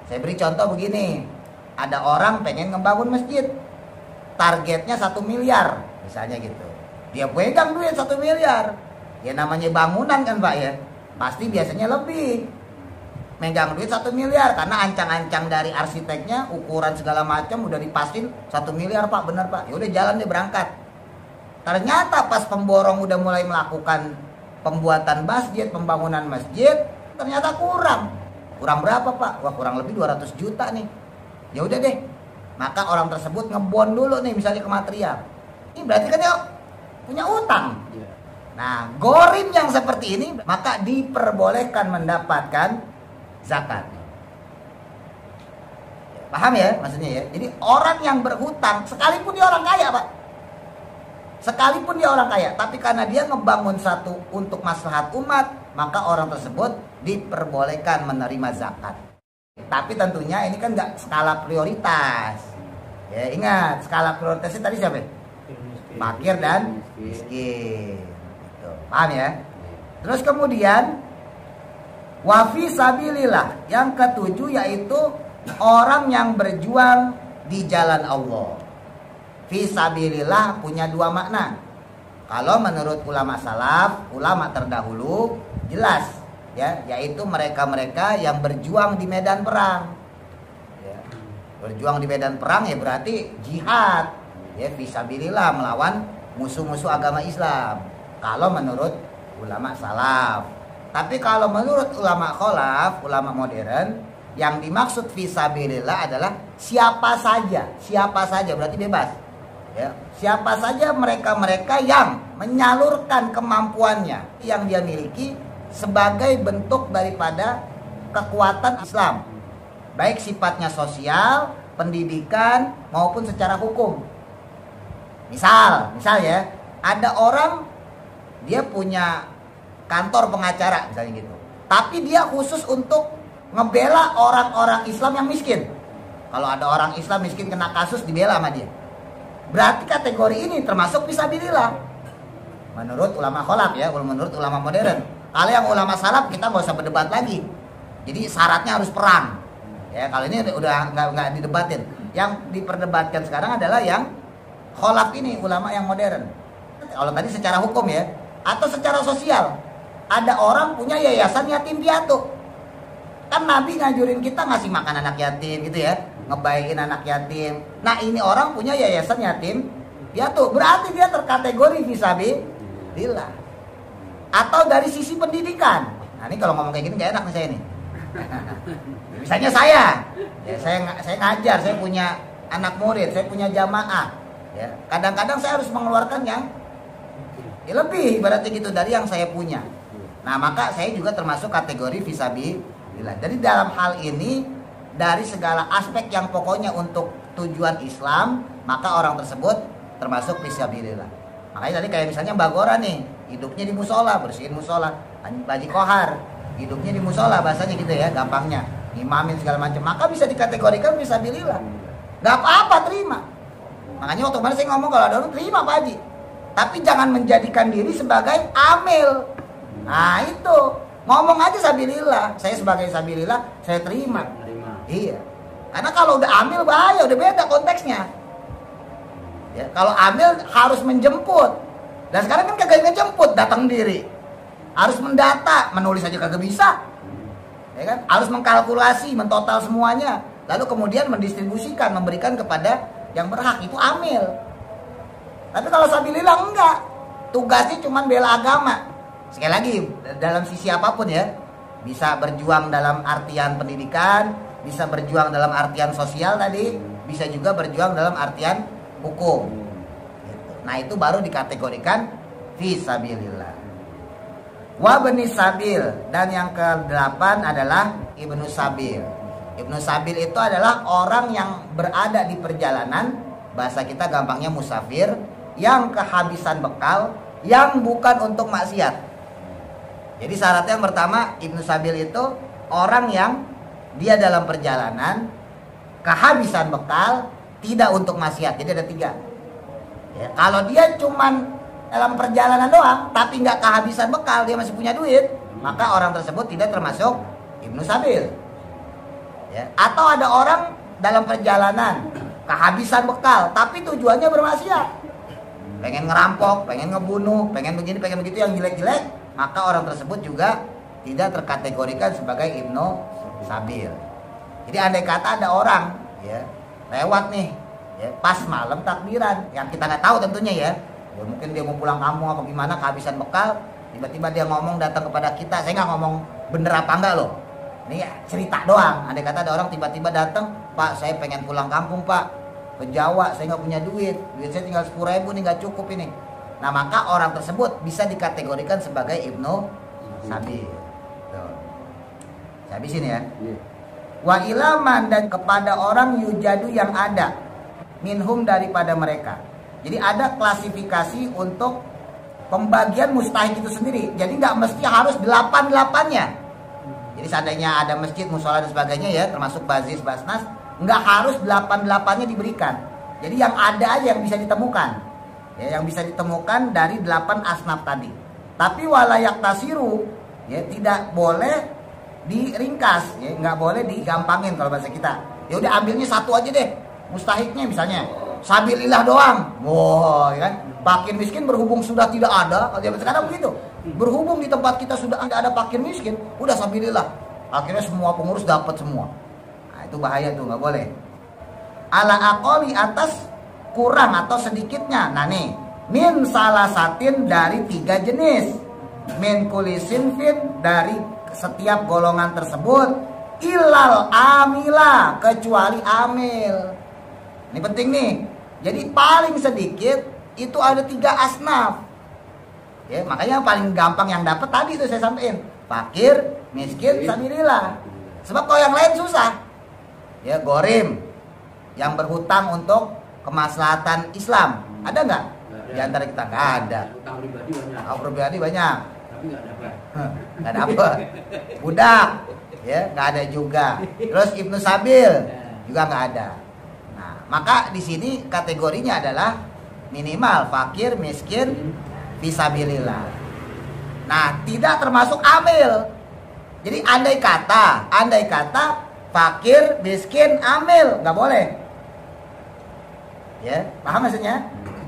Speaker 1: Saya beri contoh begini, ada orang pengen ngebangun masjid, targetnya 1 miliar misalnya gitu. Dia pegang duit 1 miliar, ya namanya bangunan kan Pak ya, pasti biasanya lebih. Megang duit 1 miliar karena ancang-ancang dari arsiteknya, ukuran segala macam udah dipasin 1 miliar Pak, bener Pak. Ya udah jalan deh berangkat. Ternyata pas pemborong udah mulai melakukan pembuatan masjid, pembangunan masjid, ternyata kurang. Kurang berapa Pak? Wah kurang lebih 200 juta nih. Ya udah deh. Maka orang tersebut ngebon dulu nih misalnya ke material. Ini berarti kan dia punya utang. Nah, gharim yang seperti ini maka diperbolehkan mendapatkan zakat. Paham ya maksudnya ya? Jadi orang yang berhutang, sekalipun dia orang kaya Pak, sekalipun dia orang kaya, tapi karena dia ngebangun satu untuk maslahat umat, maka orang tersebut diperbolehkan menerima zakat. Tapi tentunya ini kan nggak skala prioritas. Ya ingat, skala prioritasnya tadi siapa? Fakir dan miskin. Gitu. Paham ya? Terus kemudian wafi sabilillah, yang ketujuh yaitu orang yang berjuang di jalan Allah. Fi sabilillah punya 2 makna. Kalau menurut ulama salaf, ulama terdahulu, jelas ya, yaitu mereka-mereka yang berjuang di medan perang. Ya. Berjuang di medan perang ya berarti jihad. Ya, fi sabilillah melawan musuh-musuh agama Islam. Kalau menurut ulama salaf. Tapi kalau menurut ulama khalaf, ulama modern, yang dimaksud fi sabilillah adalah siapa saja berarti bebas. Ya, siapa saja mereka-mereka yang menyalurkan kemampuannya yang dia miliki sebagai bentuk daripada kekuatan Islam, baik sifatnya sosial, pendidikan maupun secara hukum. Misal ya, ada orang dia punya kantor pengacara misalnya gitu, tapi dia khusus untuk ngebela orang-orang Islam yang miskin. Kalau ada orang Islam miskin kena kasus, dibela sama dia. Berarti kategori ini termasuk fisabilillah menurut ulama khalaf ya, menurut ulama modern. Kalau yang ulama salaf kita nggak usah berdebat lagi. Jadi syaratnya harus perang. Ya kalau ini udah nggak didebatin. Yang diperdebatkan sekarang adalah yang khalaf ini, ulama yang modern. Kalau tadi secara hukum ya, atau secara sosial. Ada orang punya yayasan yatim piatu. Kan Nabi ngajurin kita ngasih makan anak yatim gitu ya. ngebaikin anak yatim. Nah ini orang punya yayasan yatim piatu, berarti dia terkategori fisabilillah. Atau dari sisi pendidikan. Nah ini kalau ngomong kayak gini gak enak nih saya nih. Misalnya saya ngajar, saya punya anak murid, saya punya jamaah. Ya, kadang-kadang saya harus mengeluarkan yang lebih ibaratnya gitu dari yang saya punya. Nah maka saya juga termasuk kategori fisabilillah. Jadi dalam hal ini dari segala aspek yang pokoknya untuk tujuan Islam, maka orang tersebut termasuk fisabilillah. Makanya tadi kayak misalnya Mbak Gora nih, hidupnya di musola, bersihin musola. Haji Kohar, hidupnya di musola, bahasanya gitu ya, gampangnya. Imamin segala macam, maka bisa dikategorikan fisabilillah. Gak apa-apa, terima. Makanya waktu kemarin saya ngomong kalau ada orang terima Pak Haji, tapi jangan menjadikan diri sebagai amil. Nah itu, ngomong aja sabilillah. Saya sebagai sabilillah, saya terima. Iya. Karena kalau udah amil bahaya, udah beda konteksnya. Ya, kalau amil harus menjemput. Dan sekarang kan kagak ngejemput, datang diri. Harus mendata, menulis aja kagak bisa. Ya kan? Harus mengkalkulasi, mentotal semuanya. Lalu kemudian mendistribusikan, memberikan kepada yang berhak. Itu amil. Tapi kalau sabilillah enggak. Tugasnya cuma bela agama. Sekali lagi, dalam sisi apapun ya. Bisa berjuang dalam artian pendidikan, bisa berjuang dalam artian sosial tadi, bisa juga berjuang dalam artian hukum. Nah itu baru dikategorikan fisabilillah. Wa bani sabil, dan yang ke-8 adalah ibnu sabil. Ibnu sabil itu adalah orang yang berada di perjalanan, bahasa kita gampangnya musafir, yang kehabisan bekal, yang bukan untuk maksiat. Jadi syaratnya yang pertama, ibnu sabil itu orang yang dia dalam perjalanan, kehabisan bekal, tidak untuk maksiat. Jadi ada 3 ya, kalau dia cuman dalam perjalanan doang, tapi nggak kehabisan bekal, dia masih punya duit, maka orang tersebut tidak termasuk ibnu sabil. Ya. Atau ada orang dalam perjalanan kehabisan bekal, tapi tujuannya bermaksiat, pengen ngerampok, pengen ngebunuh, pengen begini, pengen begitu yang jelek-jelek, maka orang tersebut juga tidak terkategorikan sebagai ibnu sabil. Jadi andai kata ada orang ya lewat nih, ya, pas malam takbiran, yang kita nggak tahu tentunya ya. Ya mungkin dia mau pulang kampung apa gimana, kehabisan bekal, tiba-tiba dia ngomong datang kepada kita. Saya nggak ngomong bener apa enggak loh, ini ya, cerita doang. Andai kata ada orang tiba-tiba datang, Pak saya pengen pulang kampung Pak, ke Jawa, saya nggak punya duit saya tinggal 10.000 nih, nggak cukup ini. Nah maka orang tersebut bisa dikategorikan sebagai ibnu sabil. Saya habisin ya. Wa ilaman, dan kepada orang yujadu yang ada minhum daripada mereka. Jadi ada klasifikasi untuk pembagian mustahik itu sendiri. Jadi nggak mesti harus 8-8-nya. Jadi seandainya ada masjid, musola dan sebagainya ya, termasuk bazis, basnas, nggak harus 8-8-nya diberikan. Jadi yang ada aja yang bisa ditemukan. Ya, yang bisa ditemukan dari 8 asnaf tadi. Tapi walayak tasiru, ya tidak boleh diringkas, ya nggak boleh digampangin kalau bahasa kita. Ya udah ambilnya satu aja deh, mustahiknya misalnya. Sabilillah doang. Wah, ya kan? Fakir miskin berhubung sudah tidak ada. Kalau zaman sekarang begitu. Berhubung di tempat kita sudah tidak ada fakir miskin, udah sabilillah. Akhirnya semua pengurus dapat semua. Nah, itu bahaya tuh, nggak boleh. Ala aqoli, atas kurang atau sedikitnya. Nah nih, min salah satin dari 3 jenis. Min kulisin fin, dari setiap golongan tersebut. Ilal amila, kecuali amil. Ini penting nih. Jadi paling sedikit itu ada 3 asnaf. Ya, makanya yang paling gampang yang dapat tadi itu saya sampaikan. Fakir, miskin, sabilillah. Sebab kalau yang lain susah. Ya, gorim yang berhutang untuk kemaslahatan Islam. Ada nggak? Di antara kita nggak ada.
Speaker 2: Utang pribadi banyak.
Speaker 1: Utang pribadi banyak.
Speaker 2: Tapi nggak dapat.
Speaker 1: Nggak dapat. Budak, ya nggak ada juga. Terus ibnu sabil juga nggak ada. Maka di sini kategorinya adalah minimal fakir, miskin, fisabilillah. Nah, tidak termasuk amil. Jadi andai kata fakir, miskin, amil, nggak boleh. Ya, paham maksudnya?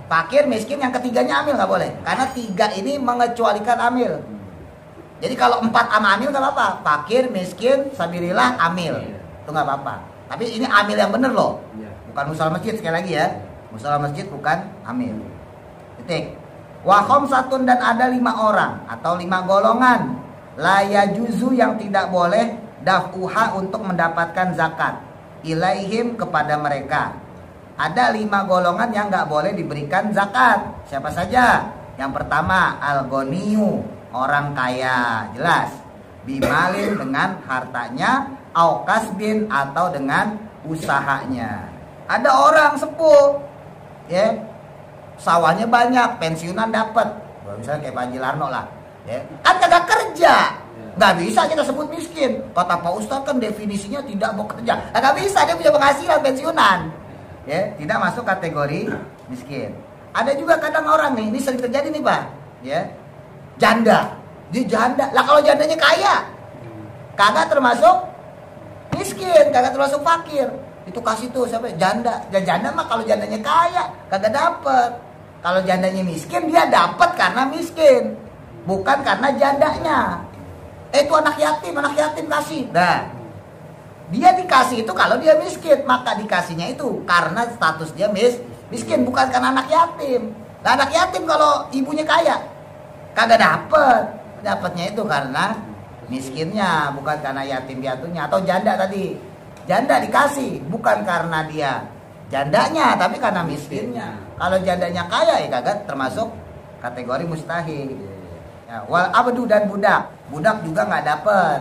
Speaker 1: Fakir, miskin, yang ketiganya amil nggak boleh. Karena 3 ini mengecualikan amil. Jadi kalau 4 sama amil nggak apa-apa. Fakir, miskin, sabilillah, amil, itu nggak apa-apa. Tapi ini amil yang bener loh.
Speaker 2: Iya.
Speaker 1: Bukan musala masjid, sekali lagi ya. Musala masjid bukan amil. Titik. Wa khamsatun, dan ada 5 orang atau 5 golongan. La yajuzu, yang tidak boleh daf'uha, untuk mendapatkan zakat. Ilaihim, kepada mereka. Ada 5 golongan yang nggak boleh diberikan zakat. Siapa saja? Yang pertama, al-ghaniyu, orang kaya, jelas. Bimalin, dengan hartanya, au kasbin, atau dengan usahanya. Ada orang sepuh, ya, sawahnya banyak, pensiunan dapat. Misalnya kayak Pak Haji Larno lah, ya, kan kagak kerja, nggak bisa kita sebut miskin. Kata Pak Ustadz kan definisinya tidak mau kerja, nggak bisa, dia punya penghasilan pensiunan, ya, tidak masuk kategori miskin. Ada juga kadang orang nih, ini sering terjadi nih Pak, ya, janda, dia janda, lah kalau jandanya kaya, kagak termasuk miskin, kagak termasuk fakir. Itu kasih tuh siapa? Janda. Dan janda mah kalau jandanya kaya kagak dapet. Kalau jandanya miskin dia dapat karena miskin, bukan karena jandanya. Itu anak yatim kasih. Nah, dia dikasih itu kalau dia miskin, maka dikasihnya itu karena status dia miskin, bukan karena anak yatim. Nah, anak yatim kalau ibunya kaya kagak dapet. Dapatnya itu karena miskinnya, bukan karena yatim piatunya. Atau janda tadi, janda dikasih bukan karena dia jandanya, tapi karena miskinnya. Kalau jandanya kaya ya kagak termasuk kategori mustahil. Ya, wal abdu, dan budak juga nggak dapet,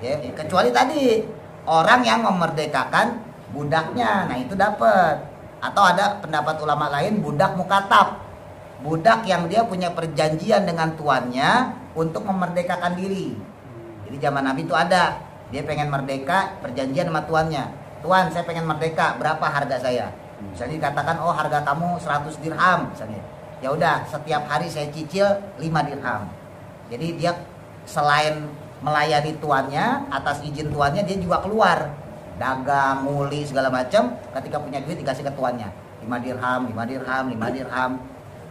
Speaker 1: ya, kecuali tadi orang yang memerdekakan budaknya, nah itu dapet. Atau ada pendapat ulama lain, budak mukatab, budak yang dia punya perjanjian dengan tuannya untuk memerdekakan diri. Jadi zaman Nabi itu ada, dia pengen merdeka, perjanjian sama tuannya. Tuan, saya pengen merdeka, berapa harga saya? Misalnya dikatakan, oh harga kamu 100 dirham misalnya. Ya udah, setiap hari saya cicil 5 dirham. Jadi dia selain melayani tuannya, atas izin tuannya, dia juga keluar dagang, nguli segala macam. Ketika punya duit dikasih ke tuannya 5 dirham, 5 dirham, 5 dirham.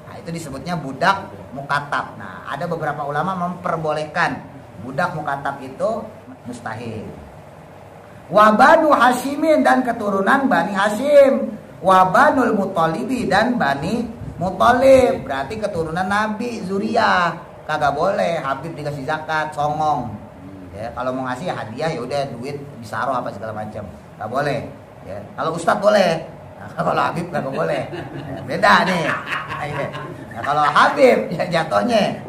Speaker 1: Nah, itu disebutnya budak mukatab. Nah, ada beberapa ulama memperbolehkan budak mukatab itu mustahil. Wa banu Hasyimin, dan keturunan Bani Hasyim. Wa banul Muthalibi, dan Bani Muthalib, berarti keturunan Nabi, zuriyah. Kagak boleh Habib dikasih zakat, songong. Ya, kalau mau ngasih hadiah ya udah duit bisaroh apa segala macam. Enggak boleh. Ya, kalau ustadz boleh. Nah, kalau Habib kagak boleh. Ya, beda nih. Nah, kalau Habib ya jatuhnya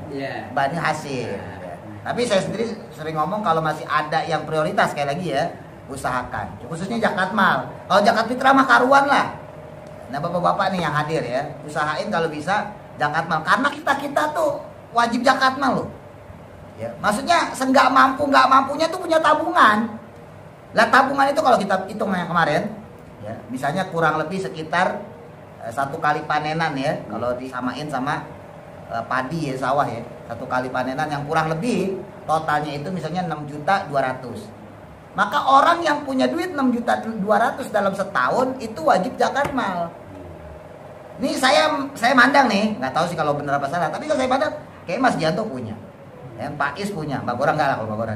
Speaker 1: Bani Hasyim. Ya. Tapi saya sendiri sering ngomong kalau masih ada yang prioritas, sekali lagi ya, usahakan. Khususnya zakat mal. Kalau zakat fitrah mah karuan lah. Nah, bapak-bapak nih yang hadir ya, usahain kalau bisa zakat mal, karena kita tuh wajib zakat mal loh. Ya, maksudnya nggak mampunya tuh punya tabungan. Lah tabungan itu kalau kita hitung yang kemarin, ya, misalnya kurang lebih sekitar 1 kali panenan ya, kalau disamain sama padi ya, sawah ya, 1 kali panenan yang kurang lebih totalnya itu misalnya 6.200.000. Maka orang yang punya duit 6.200.000 dalam setahun itu wajib zakat mal. Ini saya mandang nih, nggak tahu sih kalau benar apa salah, tapi kalau saya mandang kayak Mas Gianto punya, ya, Pak Is punya, Mbak Gora enggak lah kalau Mbak Gora.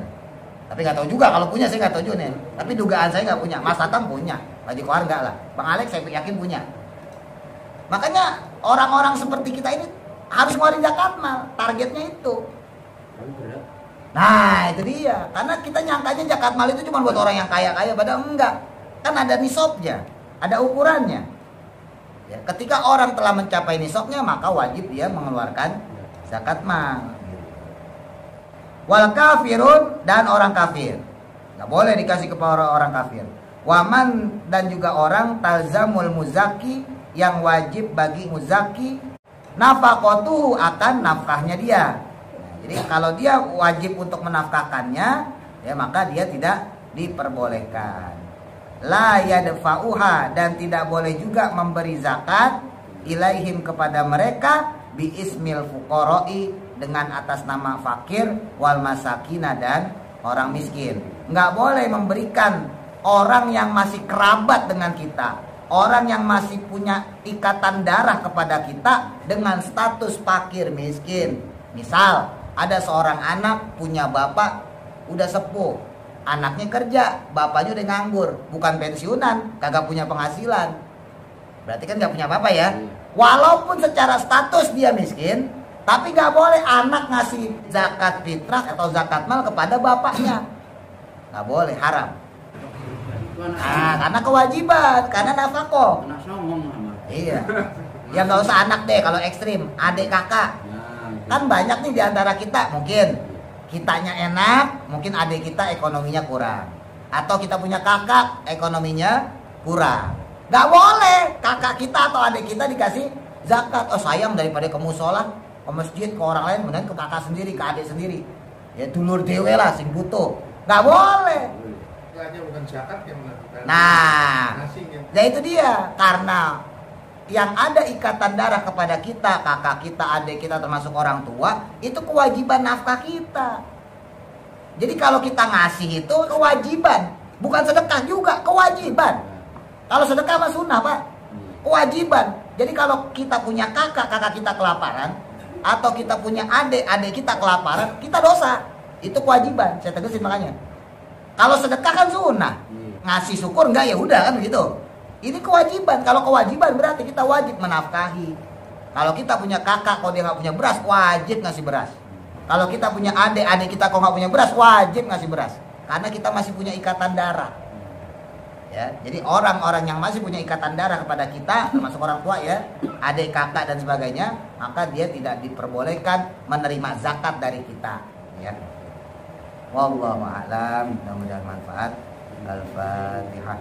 Speaker 1: Tapi nggak tahu juga, kalau punya saya nggak tahu juga nih. Tapi dugaan saya nggak punya, Mas Tatang punya, Pak Joko enggak lah, Bang Alex saya yakin punya. Makanya orang-orang seperti kita ini harus ngeluarin zakat mal, targetnya itu. Nah itu dia, karena kita nyangkanya zakat mal itu cuma buat orang yang kaya-kaya, padahal enggak. Kan ada nisabnya, ada ukurannya. Ya, ketika orang telah mencapai nisabnya, maka wajib dia mengeluarkan zakat mal. Wal kafirun, dan orang kafir nggak boleh dikasih kepada orang kafir. Waman, dan juga orang talzamul muzaki, yang wajib bagi muzaki nafaqatuhu, akan nafkahnya dia. Jadi kalau dia wajib untuk menafkahkannya, ya maka dia tidak diperbolehkan. La yadfa'uha, dan tidak boleh juga memberi zakat ilaihim, kepada mereka, bi ismil fuqara'i, dengan atas nama fakir, wal masakina, dan orang miskin. Nggak boleh memberikan orang yang masih kerabat dengan kita, orang yang masih punya ikatan darah kepada kita dengan status fakir miskin. Misal ada seorang anak punya bapak udah sepuh, anaknya kerja, bapaknya udah nganggur, bukan pensiunan, kagak punya penghasilan. Berarti kan nggak punya apa-apa ya. Walaupun secara status dia miskin, tapi nggak boleh anak ngasih zakat fitrah atau zakat mal kepada bapaknya. Nggak boleh, haram. Nah, karena kewajiban, karena nafkah.
Speaker 2: Anak songong sama.
Speaker 1: Iya. Ya nggak usah anak deh kalau ekstrim, adik kakak. Kan banyak nih diantara kita, mungkin kitanya enak, mungkin adik kita ekonominya kurang. Atau kita punya kakak ekonominya kurang. Nggak boleh kakak kita atau adik kita dikasih zakat. Oh sayang, daripada ke musola, ke masjid, ke orang lain, mending ke kakak sendiri, ke adik sendiri. Ya dulur dewe lah, sing butuh. Nggak boleh.
Speaker 3: Bukan zakat yang melakukan.
Speaker 1: Nah,
Speaker 3: Nasi yang
Speaker 1: ya itu dia. Karena yang ada ikatan darah kepada kita, kakak kita, adik kita, termasuk orang tua, itu kewajiban nafkah kita. Jadi kalau kita ngasih itu kewajiban, bukan sedekah juga, kewajiban. Kalau sedekah mah sunnah, Pak. Kewajiban. Jadi kalau kita punya kakak, kakak kita kelaparan, atau kita punya adik, adik kita kelaparan, kita dosa. Itu kewajiban. Saya tegasin makanya. Kalau sedekah kan sunnah. Ngasih syukur enggak, ya udah kan begitu. Ini kewajiban. Kalau kewajiban berarti kita wajib menafkahi. Kalau kita punya kakak, kalau dia nggak punya beras, wajib ngasih beras. Kalau kita punya adik, adik kita kalau nggak punya beras, wajib ngasih beras. Karena kita masih punya ikatan darah. Ya, jadi orang-orang yang masih punya ikatan darah kepada kita, termasuk orang tua ya, adik, kakak dan sebagainya, maka dia tidak diperbolehkan menerima zakat dari kita. Ya. Wallahu a'lam, mudah-mudahan manfaat. Al-Fatihah.